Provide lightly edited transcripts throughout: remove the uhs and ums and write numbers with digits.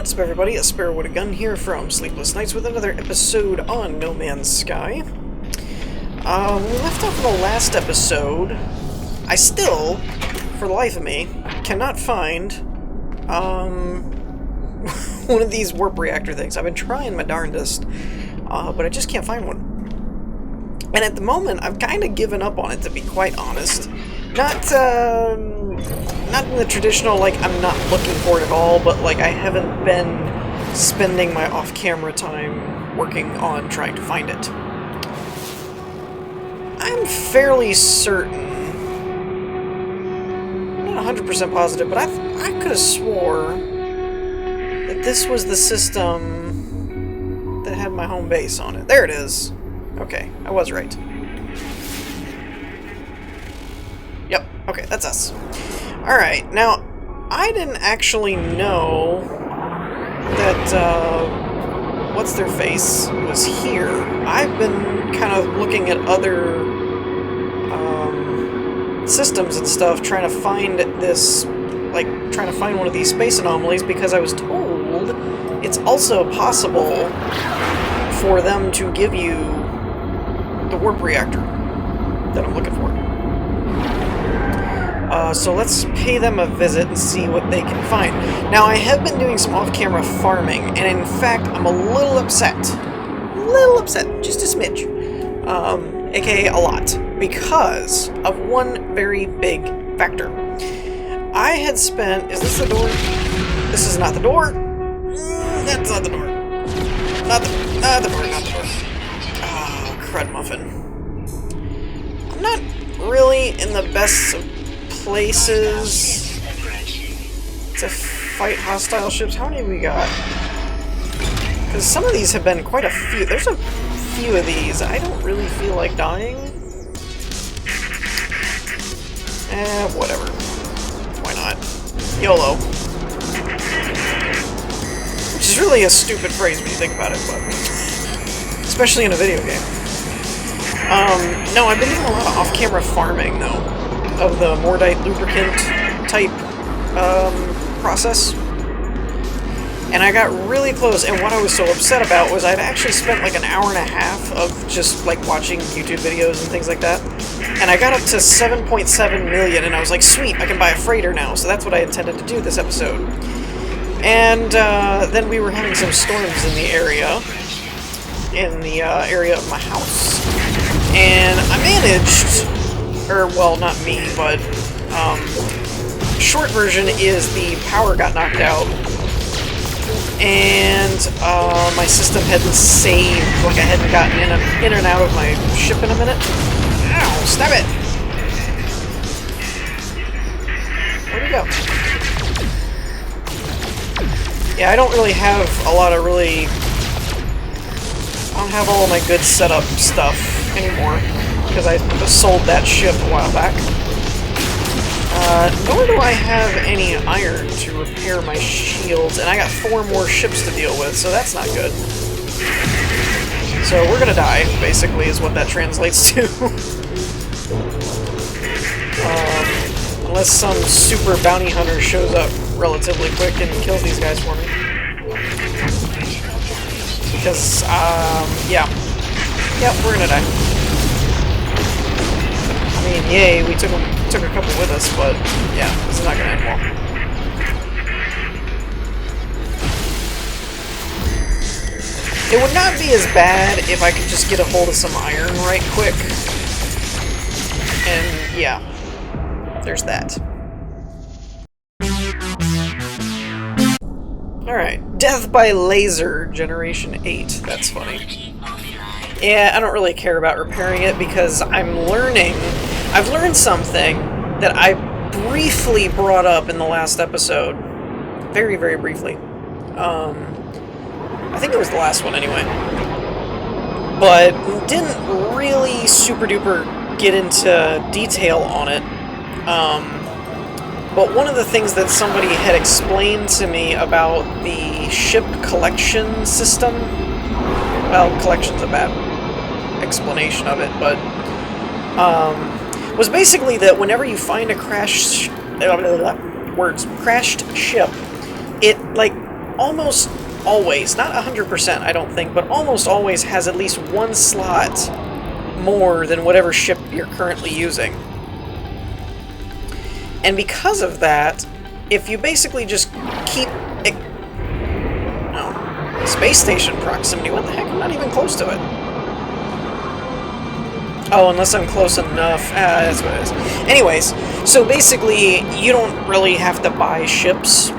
What's up, everybody? A Sparrow with a Gun here from Sleepless Nights with another episode on No Man's Sky. We left off in the last episode. I still, for the life of me, cannot find one of these warp reactor things. I've been trying my darndest, but I just can't find one. And at the moment, I've kind of given up on it, to be quite honest. Not in the traditional, like, I'm not looking for it at all, but, like, I haven't been spending my off-camera time working on trying to find it. I'm fairly certain, not 100% positive, but I could have swore that this was the system that had my home base on it. There it is. Okay, I was right. Yep, okay, that's us. Alright, now, I didn't actually know that, what's-their-face was here. I've been kind of looking at other, systems and stuff, trying to find this, like, trying to find one of these space anomalies, because I was told it's also possible for them to give you the warp reactor that I'm looking for. So let's pay them a visit and see what they can find. Now, I have been doing some off-camera farming, and in fact, I'm a little upset. Just a smidge. AKA a lot. Because of one very big factor. I had spent... Is this the door? This is not the door. That's not the door. Not the door. Oh, crud muffin. I'm not really in the best of places to fight hostile ships. How many have we got? Because some of these have been quite a few. There's a few of these. I don't really feel like dying. Whatever. Why not? YOLO. Which is really a stupid phrase when you think about it, but... especially in a video game. No, I've been doing a lot of off-camera farming, though. Of the Mordite lubricant type process. And I got really close, and what I was so upset about was I'd actually spent like an hour and a half of just like watching YouTube videos and things like that. And I got up to 7.7 million, and I was like, sweet, I can buy a freighter now. So that's what I intended to do this episode. And then we were having some storms in the area. In the area of my house. And I managed... or, well, not me, but, short version is the power got knocked out, and, my system hadn't saved, like I hadn't gotten in and out of my ship in a minute. Ow, stab it! Where'd he go? Yeah, I don't really have a lot of really... I don't have all of my good setup stuff anymore. Because I sold that ship a while back. Nor do I have any iron to repair my shields, and I got 4 more ships to deal with, so that's not good. So we're gonna die, basically, is what that translates to. Unless some super bounty hunter shows up relatively quick and kills these guys for me. Because, yeah. Yep, we're gonna die. I mean, yay, we took a couple with us, but yeah, this is not gonna end well. It would not be as bad if I could just get a hold of some iron right quick. And yeah, there's that. Alright, Death by Laser, Generation 8. That's funny. Yeah, I don't really care about repairing it because I've learned something that I briefly brought up in the last episode. Very, very briefly. I think it was the last one anyway. But didn't really super duper get into detail on it. But one of the things that somebody had explained to me about the ship collection system, well, collection's a bad explanation of it, but was basically that whenever you find a crashed ship, it like almost always, not 100% I don't think, but almost always has at least one slot more than whatever ship you're currently using. And because of that, if you basically just keep... Oh, space station proximity, what the heck? I'm not even close to it. Oh, unless I'm close enough. That's what it is. Anyways, so basically, you don't really have to buy ships.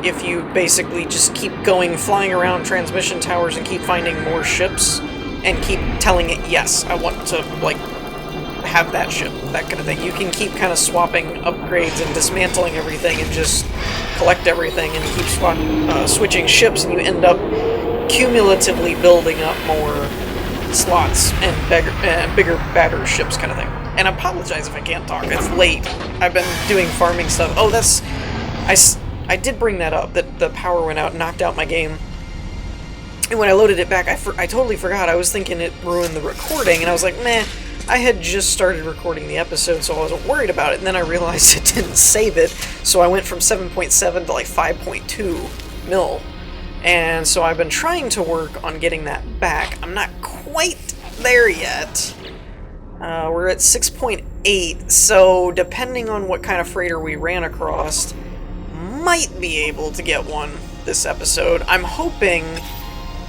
If you basically just keep going, flying around transmission towers and keep finding more ships, and keep telling it, yes, I want to, like, have that ship, that kind of thing. You can keep kind of swapping upgrades and dismantling everything and just collect everything and keep switching ships, and you end up cumulatively building up more slots and bigger, badder ships kind of thing. And I apologize if I can't talk. It's late. I've been doing farming stuff. Oh, that's... I did bring that up, that the power went out and knocked out my game. And when I loaded it back, I totally forgot. I was thinking it ruined the recording, and I was like, meh. I had just started recording the episode, so I wasn't worried about it, and then I realized it didn't save it, so I went from 7.7 to like 5.2 mil. And so I've been trying to work on getting that back. I'm not quite there yet. We're at 6.8, so depending on what kind of freighter we ran across, might be able to get one this episode. I'm hoping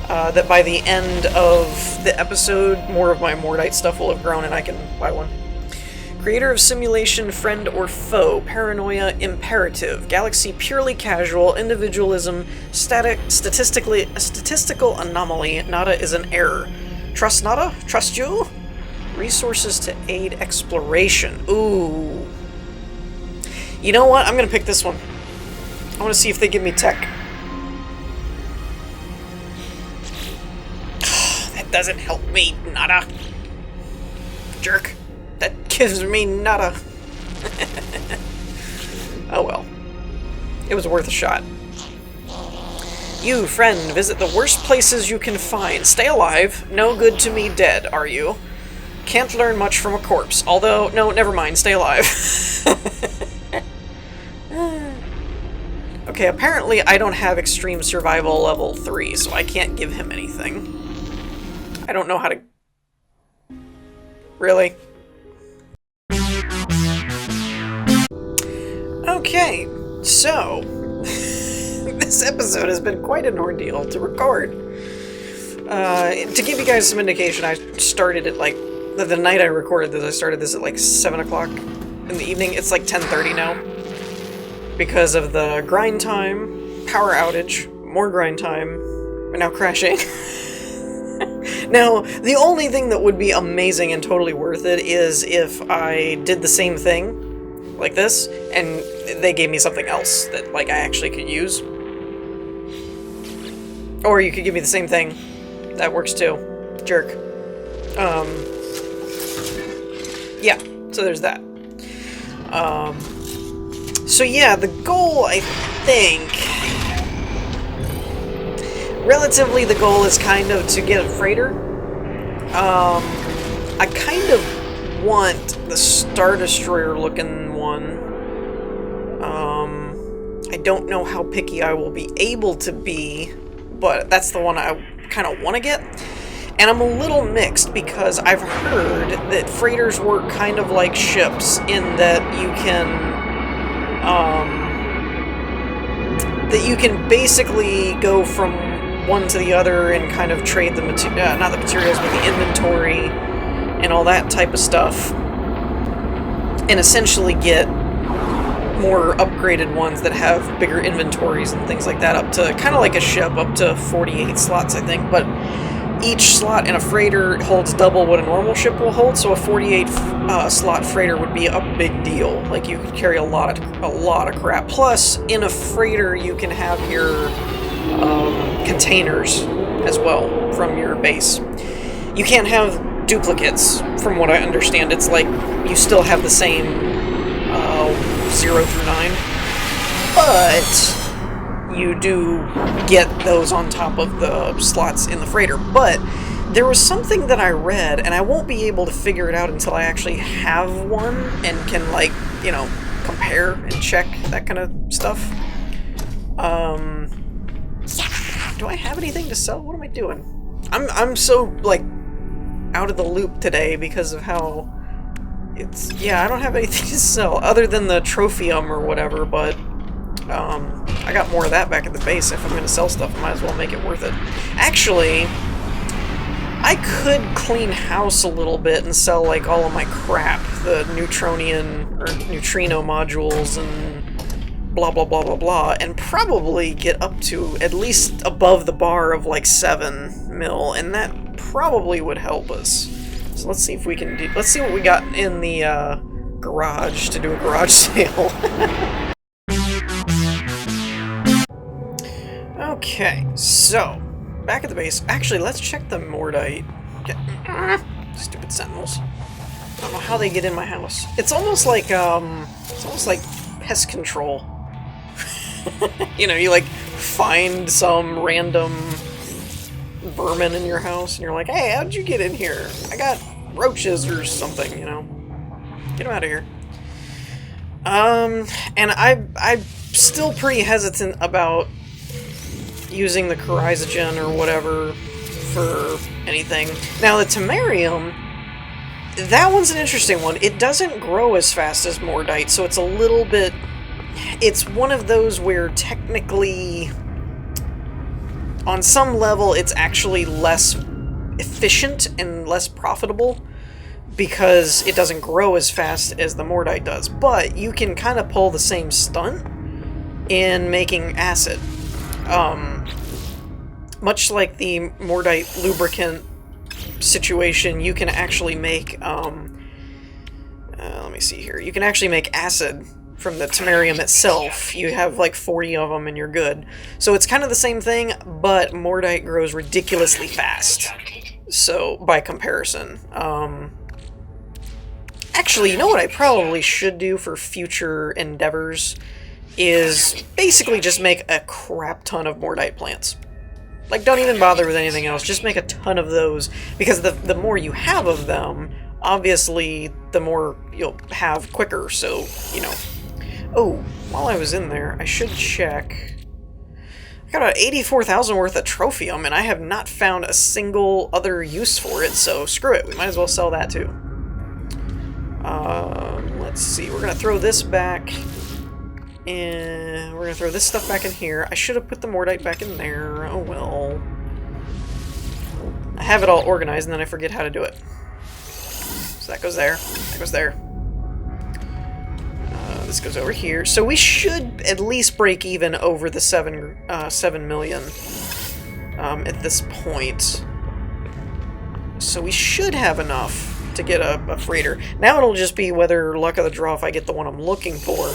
that by the end of the episode, more of my Mordite stuff will have grown and I can buy one. Creator of simulation, friend or foe, paranoia, imperative, galaxy purely casual, individualism, statistical anomaly, nada is an error. Trust nada? Trust you? Resources to aid exploration. Ooh. You know what? I'm gonna pick this one. I want to see if they give me tech. That doesn't help me, nada. Jerk. That gives me nada. Oh well. It was worth a shot. You, friend, visit the worst places you can find. Stay alive. No good to me dead, are you? Can't learn much from a corpse. Although, no, never mind. Stay alive. Okay, apparently I don't have extreme survival level 3, so I can't give him anything. I don't know how to... Really? Okay, so... this episode has been quite an ordeal to record. To give you guys some indication, I started at like... The night I recorded this, I started this at like 7 o'clock in the evening. It's like 10:30 now. Because of the grind time, power outage, more grind time, and now crashing. Now, the only thing that would be amazing and totally worth it is if I did the same thing, like this, and they gave me something else that, like, I actually could use. Or you could give me the same thing. That works too. Jerk. Yeah, so there's that. So yeah, the goal, I think... Relatively, the goal is kind of to get a freighter. I kind of want the Star Destroyer-looking one. I don't know how picky I will be able to be, but that's the one I kind of want to get. And I'm a little mixed because I've heard that freighters work kind of like ships in that you can basically go from one to the other and kind of trade the not the materials, but the inventory and all that type of stuff, and essentially get more upgraded ones that have bigger inventories and things like that, up to kind of like a ship, up to 48 slots, I think. But each slot in a freighter holds double what a normal ship will hold, so a 48 slot freighter would be a big deal. Like, you could carry a lot of crap. Plus, in a freighter, you can have your containers as well from your base. You can't have duplicates, from what I understand. It's like you still have the same 0 through 9, but you do get those on top of the slots in the freighter. But there was something that I read, and I won't be able to figure it out until I actually have one and can, like, you know, compare and check that kind of stuff. do I have anything to sell? What am I doing? I'm so, like, out of the loop today because of how it's... Yeah, I don't have anything to sell other than the trophium or whatever, but I got more of that back at the base. If I'm going to sell stuff, I might as well make it worth it. Actually, I could clean house a little bit and sell, like, all of my crap. The neutronian, or neutrino modules and blah blah blah blah blah, and probably get up to at least above the bar of, like, 7 mil, and that probably would help us. So let's see if we can do... Let's see what we got in the, garage to do a garage sale. Okay, so... Back at the base. Actually, let's check the Mordite. Stupid sentinels. I don't know how they get in my house. It's almost like pest control. You know, you like find some random vermin in your house, and you're like, "Hey, how'd you get in here? I got roaches or something." You know, get them out of here. And I'm still pretty hesitant about using the Chrysogen or whatever for anything. Now, the Temerium, that one's an interesting one. It doesn't grow as fast as Mordite, so it's a little bit... It's one of those where technically, on some level, it's actually less efficient and less profitable because it doesn't grow as fast as the Mordite does. But you can kind of pull the same stunt in making acid. Much like the Mordite lubricant situation, you can actually make, let me see here, you can actually make acid from the Temerium itself. You have like 40 of them and you're good. So it's kind of the same thing, but Mordite grows ridiculously fast. So, by comparison. Actually, you know what I probably should do for future endeavors is basically just make a crap ton of Mordite plants. Like, don't even bother with anything else, just make a ton of those, because the more you have of them, obviously, the more you'll have quicker, so, you know. Oh, while I was in there, I should check. I got about 84,000 worth of trophium, and I have not found a single other use for it, so screw it, we might as well sell that too. Let's see, we're gonna throw this back. And we're gonna throw this stuff back in here. I should have put the Mordite back in there. Oh well. I have it all organized and then I forget how to do it. So that goes there. That goes there. This goes over here. So we should at least break even over the 7 million at this point. So we should have enough to get a freighter. Now it'll just be whether luck of the draw if I get the one I'm looking for.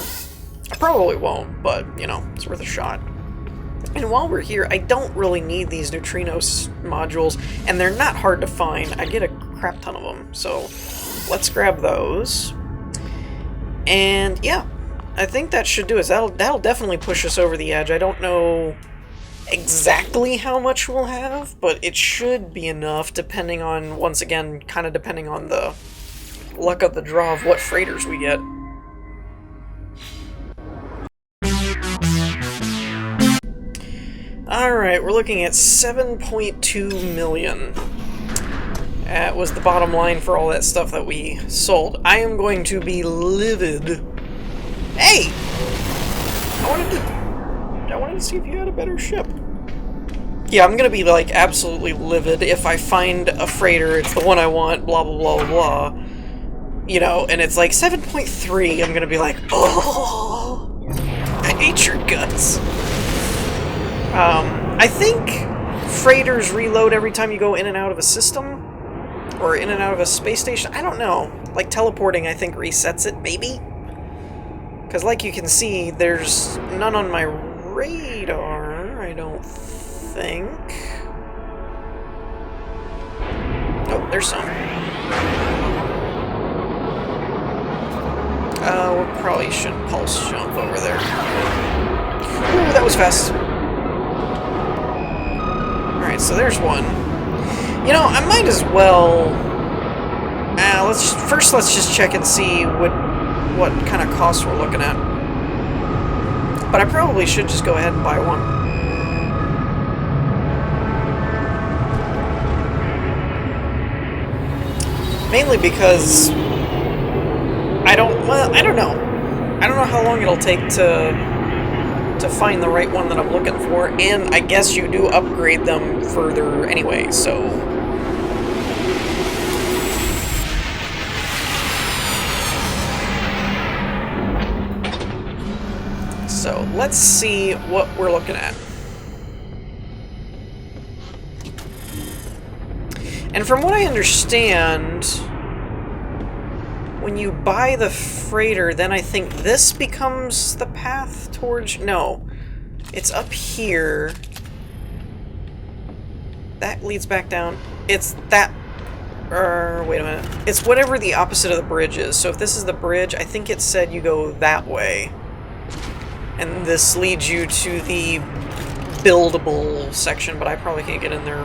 I probably won't, but, you know, it's worth a shot. And while we're here, I don't really need these neutrino modules, and they're not hard to find. I get a crap ton of them, so let's grab those. And, yeah, I think that should do it. That'll definitely push us over the edge. I don't know exactly how much we'll have, but it should be enough, depending on, once again, kind of depending on the luck of the draw of what freighters we get. Alright, we're looking at 7.2 million. That was the bottom line for all that stuff that we sold. I am going to be livid. Hey! I wanted to see if you had a better ship. Yeah, I'm gonna be, like, absolutely livid if I find a freighter, it's the one I want, blah blah blah blah. You know, and it's like 7.3, I'm gonna be like, oh, I hate your guts. I think freighters reload every time you go in and out of a system, or in and out of a space station. I don't know. Like, teleporting, I think, resets it, maybe? Because, like you can see, there's none on my radar, I don't think. Oh, there's some. We probably should pulse jump over there. Ooh, that was fast. Alright, so there's one. You know, I might as well... Let's just check and see what kind of costs we're looking at. But I probably should just go ahead and buy one. Mainly because well, I don't know. I don't know how long it'll take to find the right one that I'm looking for, and I guess you do upgrade them further anyway, so... So, let's see what we're looking at. And from what I understand, when you buy the freighter, then I think this becomes the path towards... No. It's up here. That leads back down. It's that... wait a minute. It's whatever the opposite of the bridge is. So if this is the bridge, I think it said you go that way. And this leads you to the buildable section, but I probably can't get in there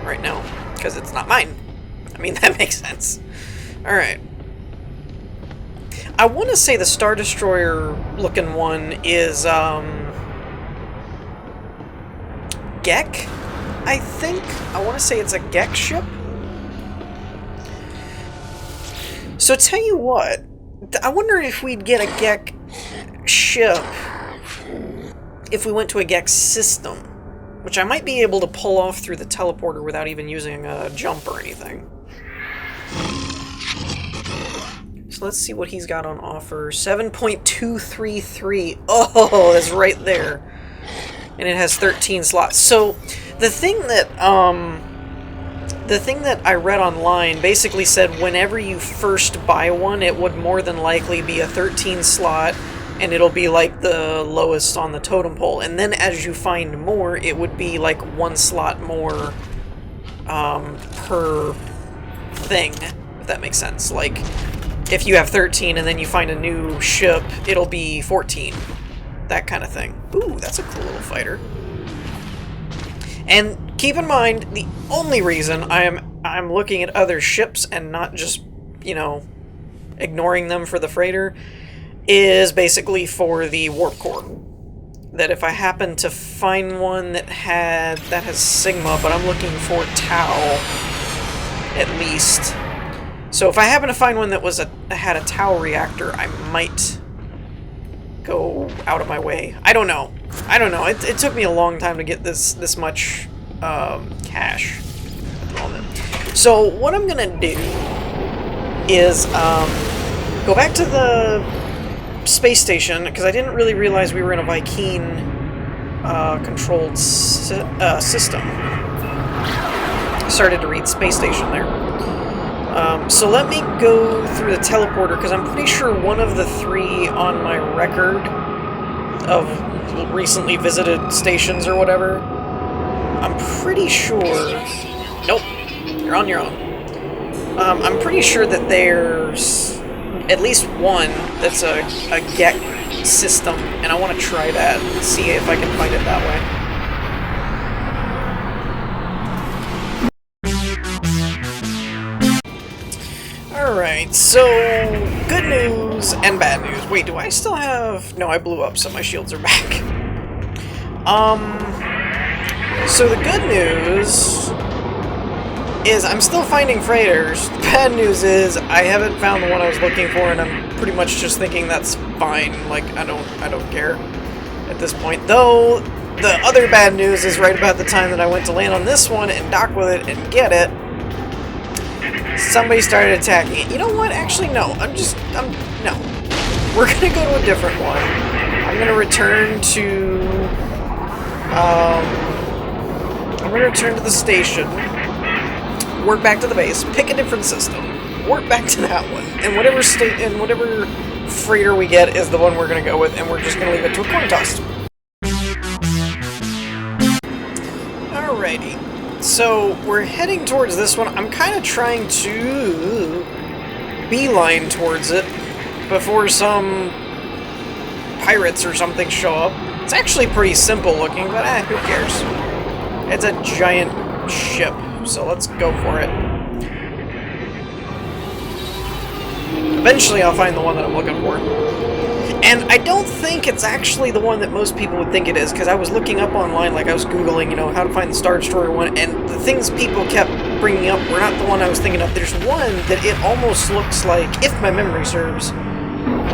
right now, because it's not mine. I mean, that makes sense. Alright. I want to say the Star Destroyer looking one is, Gek, I think? I want to say it's a Gek ship. So tell you what, I wonder if we'd get a Gek ship if we went to a Gek system, which I might be able to pull off through the teleporter without even using a jump or anything. So let's see what he's got on offer. 7.233. Oh, that's right there. And it has 13 slots. So the thing that I read online basically said whenever you first buy one, it would more than likely be a 13 slot, and it'll be like the lowest on the totem pole. And then as you find more, it would be like one slot more per thing, if that makes sense. Like, if you have 13 and then you find a new ship, it'll be 14. That kind of thing. Ooh, that's a cool little fighter. And keep in mind, the only reason I'm looking at other ships and not just, you know, ignoring them for the freighter is basically for the warp core. That if I happen to find one that has Sigma, but I'm looking for Tau at least. So if I happen to find one that had a Tau reactor, I might go out of my way. I don't know. It took me a long time to get this much cash at the moment. So what I'm gonna do is go back to the space station, because I didn't really realize we were in a Vy'keen controlled system. Started to read space station there. So let me go through the teleporter, because I'm pretty sure one of the 3 on my record of recently visited stations or whatever, I'm pretty sure... Nope, you're on your own. I'm pretty sure that there's at least one that's a Gek system, and I want to try that and see if I can find it that way. Alright, so good news and bad news. Wait, do I still have... No, I blew up, so my shields are back. So the good news is I'm still finding freighters. The bad news is I haven't found the one I was looking for, and I'm pretty much just thinking that's fine. Like, I don't care at this point. Though, the other bad news is right about the time that I went to land on this one and dock with it and get it, somebody started attacking it. You know what? Actually, no. No. We're gonna go to a different one. I'm gonna return to... I'm gonna return to the station, work back to the base, pick a different system, work back to that one, and whatever freighter we get is the one we're gonna go with, and we're just gonna leave it to a coin toss. Alrighty. So, we're heading towards this one. I'm kind of trying to beeline towards it before some pirates or something show up. It's actually pretty simple looking, but who cares? It's a giant ship, so let's go for it. Eventually I'll find the one that I'm looking for. And I don't think it's actually the one that most people would think it is, because I was looking up online, like I was Googling, you know, how to find the Star Destroyer one, and the things people kept bringing up were not the one I was thinking of. There's one that it almost looks like, if my memory serves,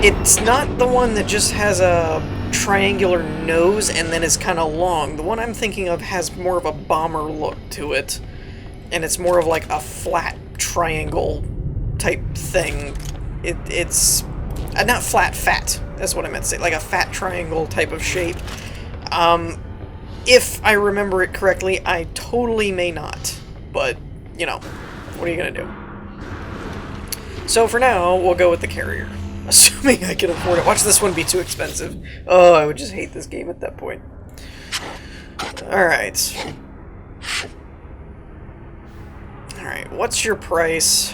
it's not the one that just has a triangular nose and then is kind of long. The one I'm thinking of has more of a bomber look to it, and it's more of like a flat triangle type thing. It's not flat, fat. That's what I meant to say. Like a fat triangle type of shape. If I remember it correctly, I totally may not. But, you know, what are you going to do? So for now, we'll go with the carrier. Assuming I can afford it. Watch this one be too expensive. Oh, I would just hate this game at that point. Alright. Alright, what's your price?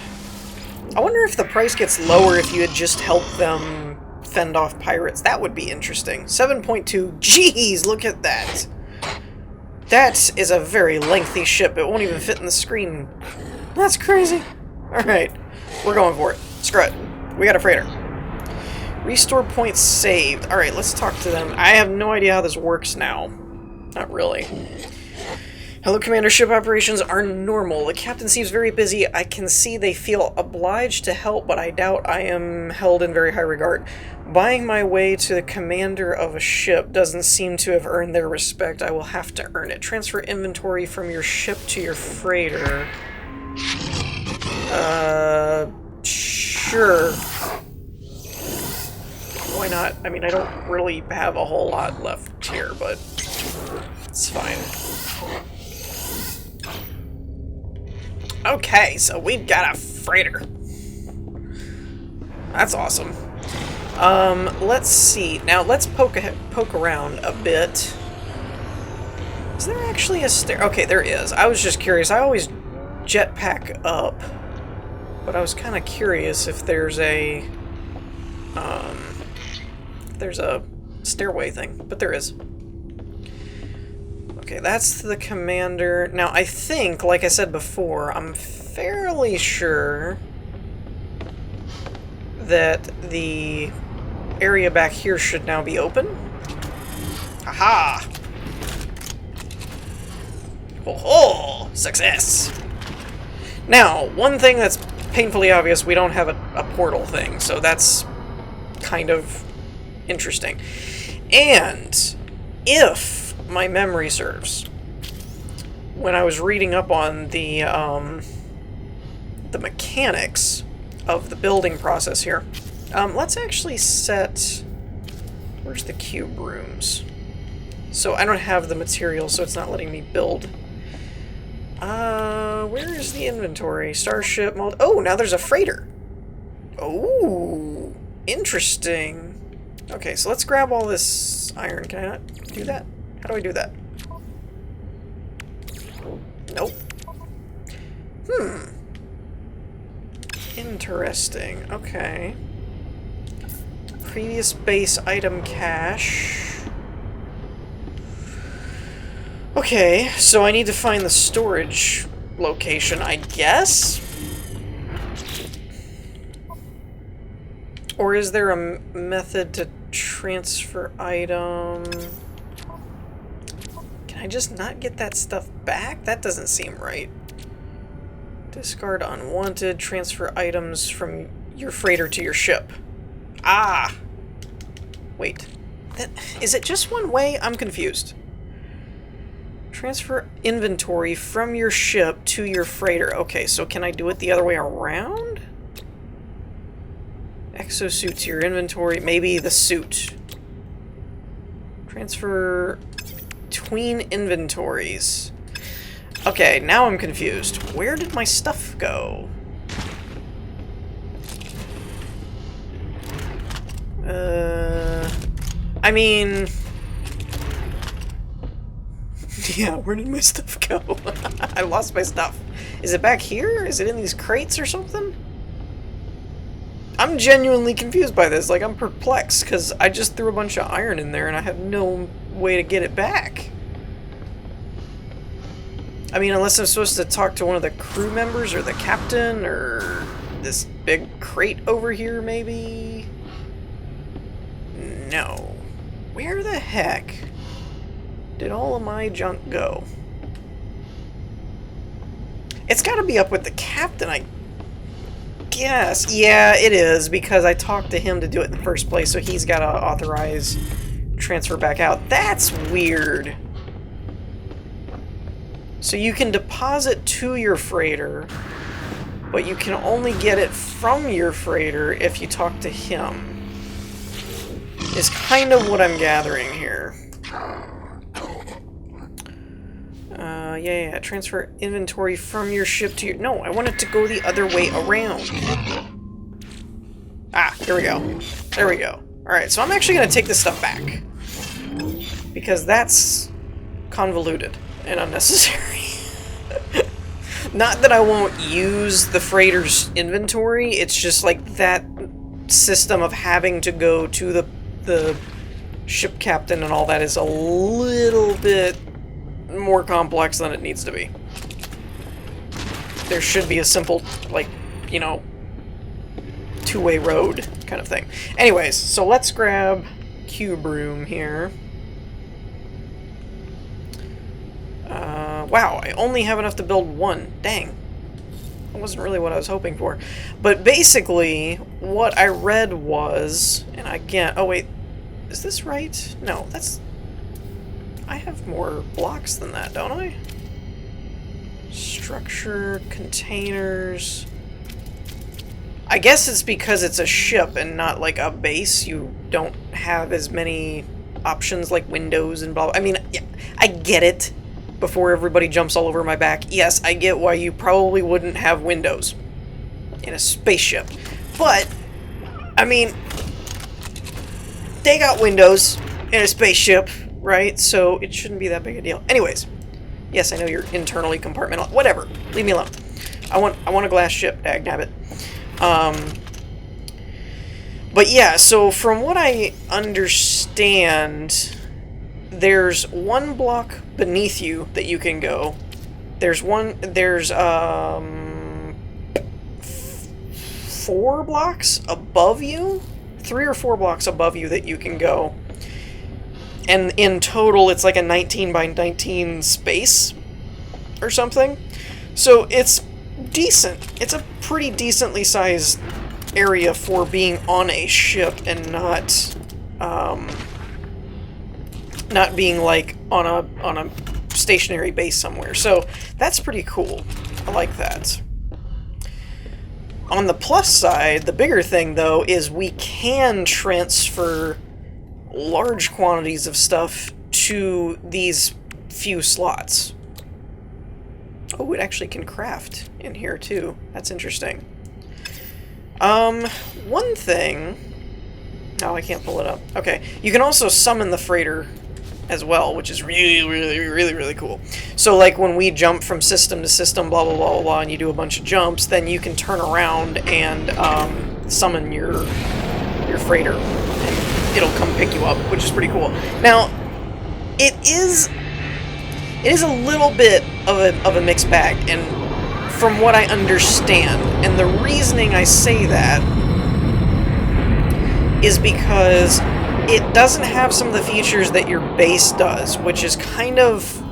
I wonder if the price gets lower if you had just helped them fend off pirates. That would be interesting. 7.2. Jeez, look at that. That is a very lengthy ship. It won't even fit in the screen. That's crazy. Alright, we're going for it. Screw it. We got a freighter. Restore points saved. Alright, let's talk to them. I have no idea how this works now. Not really. Hello, Commander. Ship operations are normal. The captain seems very busy. I can see they feel obliged to help, but I doubt I am held in very high regard. Buying my way to the commander of a ship doesn't seem to have earned their respect. I will have to earn it. Transfer inventory from your ship to your freighter. Sure. Why not? I mean, I don't really have a whole lot left here, but it's fine. Okay, so we've got a freighter. That's awesome. Let's see. Now, let's poke around a bit. Is there actually a stair? Okay, there is. I was just curious. I always jetpack up, but I was kind of curious if there's a stairway thing, but there is. Okay, that's the commander. Now, I think, like I said before, I'm fairly sure that the area back here should now be open. Aha! Oh, success! Now, one thing that's painfully obvious, we don't have a portal thing, so that's kind of interesting. And if my memory serves, when I was reading up on the mechanics of the building process here, let's actually set... Where's the cube rooms? So I don't have the material, so it's not letting me build. Where is the inventory? Starship mold. Oh, now there's a freighter. Oh, interesting. Okay, so let's grab all this iron. Can I not do that? How do I do that? Nope. Interesting. Okay. Previous base item cache. Okay, so I need to find the storage location, I guess? Or is there a method to transfer item? Can I just not get that stuff back? That doesn't seem right. Discard unwanted, transfer items from your freighter to your ship. Ah! Wait. Is it just one way? I'm confused. Transfer inventory from your ship to your freighter. Okay, so can I do it the other way around? Exosuit to your inventory. Maybe the suit. Transfer between inventories. Okay, now I'm confused. Where did my stuff go? I mean... Yeah, where did my stuff go? I lost my stuff. Is it back here? Is it in these crates or something? I'm genuinely confused by this. Like, I'm perplexed, because I just threw a bunch of iron in there and I have no way to get it back. I mean, unless I'm supposed to talk to one of the crew members or the captain or this big crate over here, maybe? know, where the heck did all of my junk go? It's got to be up with the captain, I guess. Yeah, it is, because I talked to him to do it in the first place, so he's got to authorize transfer back out. That's weird. So you can deposit to your freighter, but you can only get it from your freighter if you talk to him. Is kind of what I'm gathering here. Yeah, transfer inventory from your ship to your... No, I want it to go the other way around. Ah, here we go. There we go. Alright, so I'm actually going to take this stuff back. Because that's convoluted and unnecessary. Not that I won't use the freighter's inventory, it's just like that system of having to go to the ship captain and all that is a little bit more complex than it needs to be. There should be a simple, like, you know, two-way road kind of thing. Anyways, so let's grab cube room here. Wow, I only have enough to build one. Dang. That wasn't really what I was hoping for. But basically, what I read was, and again, oh wait, is this right? No, that's... I have more blocks than that, don't I? Structure, containers... I guess it's because it's a ship and not like a base. You don't have as many options like windows and blah, blah. I mean, yeah, I get it. Before everybody jumps all over my back, yes, I get why you probably wouldn't have windows in a spaceship. But, I mean, they got windows in a spaceship, right? So it shouldn't be that big a deal. Anyways, yes, I know you're internally compartmental. Whatever, leave me alone. I want a glass ship, dagnabbit. But yeah, so from what I understand, there's one block beneath you that you can go. There's 4 blocks above you? 3 or 4 blocks above you that you can go. And in total, it's like a 19 by 19 space or something. So it's decent. It's a pretty decently sized area for being on a ship and not being like on a stationary base somewhere. So that's pretty cool. I like that. On the plus side, the bigger thing though is we can transfer large quantities of stuff to these few slots. Oh, it actually can craft in here too. That's interesting. One thing... Oh, I can't pull it up. Okay, you can also summon the freighter as well, which is really cool. So like when we jump from system to system, blah blah blah blah, blah, and you do a bunch of jumps, then you can turn around and summon your freighter. It'll come pick you up, which is pretty cool. Now, it is a little bit of a mixed bag, and from what I understand, and the reasoning I say that is because it doesn't have some of the features that your base does, which is kind of,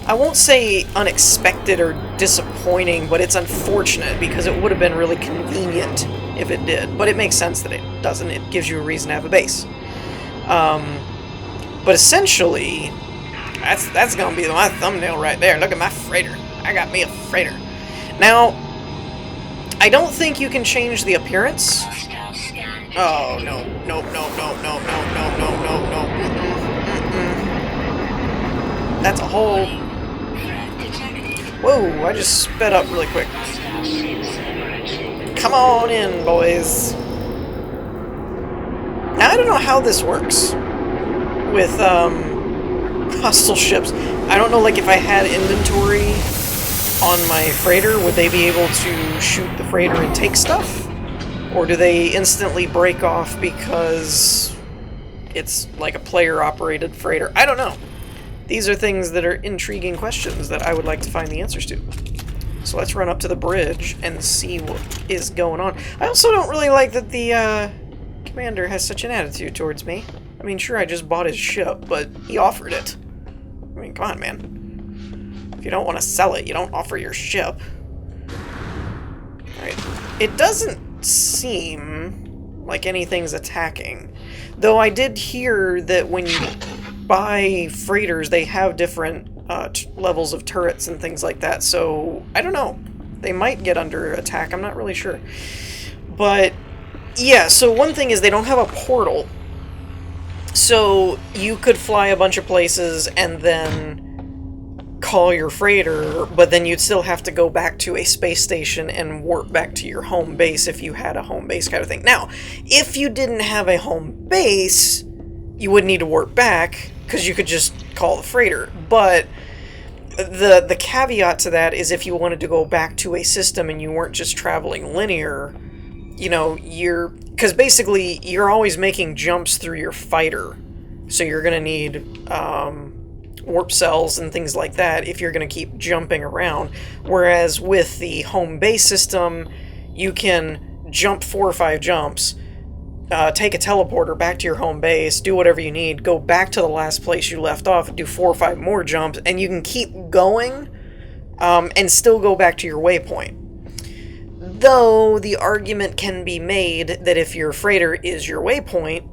I won't say unexpected or disappointing, but it's unfortunate because it would have been really convenient if it did. But it makes sense that it doesn't. It gives you a reason to have a base. But essentially, that's gonna be my thumbnail right there. Look at my freighter. I got me a freighter. Now, I don't think you can change the appearance. Oh, no. No. That's a hole. Whoa, I just sped up really quick. Come on in, boys. Now, I don't know how this works with hostile ships. I don't know, like, if I had inventory on my freighter, would they be able to shoot the freighter and take stuff? Or do they instantly break off because it's like a player-operated freighter? I don't know. These are things that are intriguing questions that I would like to find the answers to. So let's run up to the bridge and see what is going on. I also don't really like that the Commander has such an attitude towards me. I mean, sure, I just bought his ship, but he offered it. I mean, come on, man. If you don't want to sell it, you don't offer your ship. Alright. It doesn't seem like anything's attacking. Though I did hear that when you buy freighters, they have different levels of turrets and things like that, so I don't know. They might get under attack, I'm not really sure. But, yeah, so one thing is they don't have a portal. So you could fly a bunch of places and then call your freighter, but then you'd still have to go back to a space station and warp back to your home base if you had a home base kind of thing. Now, if you didn't have a home base, you wouldn't need to warp back, because you could just call the freighter. But the caveat to that is if you wanted to go back to a system and you weren't just traveling linear, you know, because basically you're always making jumps through your fighter, so you're going to need warp cells and things like that if you're going to keep jumping around. Whereas with the home base system, you can jump 4 or 5 jumps, take a teleporter back to your home base, do whatever you need, go back to the last place you left off, do 4 or 5 more jumps, and you can keep going and still go back to your waypoint. Though the argument can be made that if your freighter is your waypoint,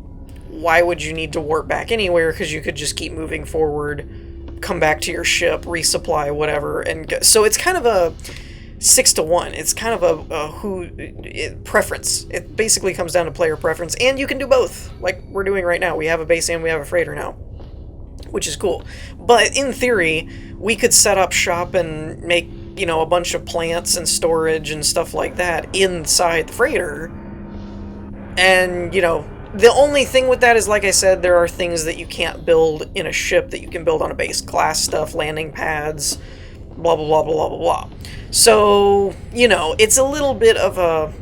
why would you need to warp back anywhere? Because you could just keep moving forward, come back to your ship, resupply, whatever, and go. So it's kind of a 6-to-1. It's kind of a preference. It basically comes down to player preference, and you can do both, like we're doing right now. We have a base and we have a freighter now, which is cool. But in theory, we could set up shop and make, you know, a bunch of plants and storage and stuff like that inside the freighter. And, you know, the only thing with that is, like I said, there are things that you can't build in a ship that you can build on a base. Class stuff, landing pads, blah, blah, blah, blah, blah, blah. So, you know, it's a little bit of a...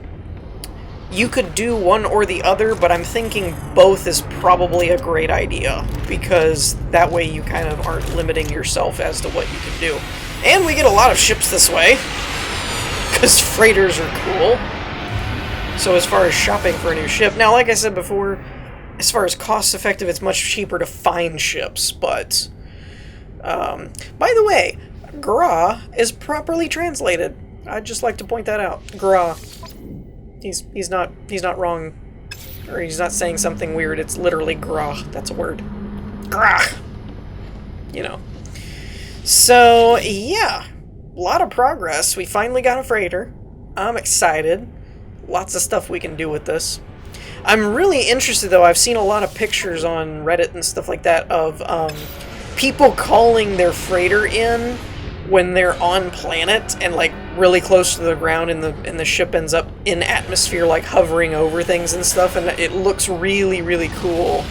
You could do one or the other, but I'm thinking both is probably a great idea, because that way you kind of aren't limiting yourself as to what you can do. And we get a lot of ships this way, because freighters are cool. So as far as shopping for a new ship, now like I said before, as far as cost effective, it's much cheaper to find ships, but... by the way, Gra is properly translated. I'd just like to point that out. Gra. He's not wrong, or he's not saying something weird. It's literally Gra. That's a word. Gra. You know. So yeah, a lot of progress. We finally got a freighter. I'm excited. Lots of stuff we can do with this. I'm really interested, though. I've seen a lot of pictures on Reddit and stuff like that of people calling their freighter in when they're on planet and like really close to the ground, and the ship ends up in atmosphere, like hovering over things and stuff, and it looks really, really cool.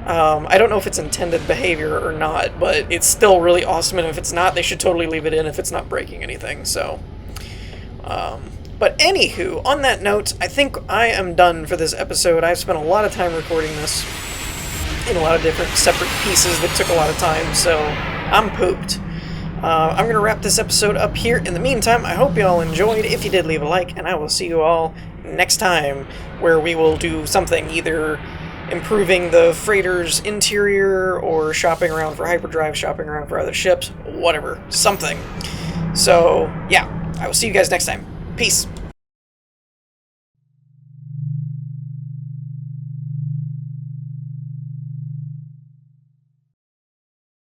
I don't know if it's intended behavior or not, but it's still really awesome, and if it's not, they should totally leave it in if it's not breaking anything, so... But anywho, on that note, I think I am done for this episode. I've spent a lot of time recording this in a lot of different separate pieces that took a lot of time, so I'm pooped. I'm going to wrap this episode up here. In the meantime, I hope you all enjoyed. If you did, leave a like, and I will see you all next time, where we will do something, either improving the freighter's interior, or shopping around for hyperdrive, shopping around for other ships, whatever, something. So, yeah, I will see you guys next time. Peace.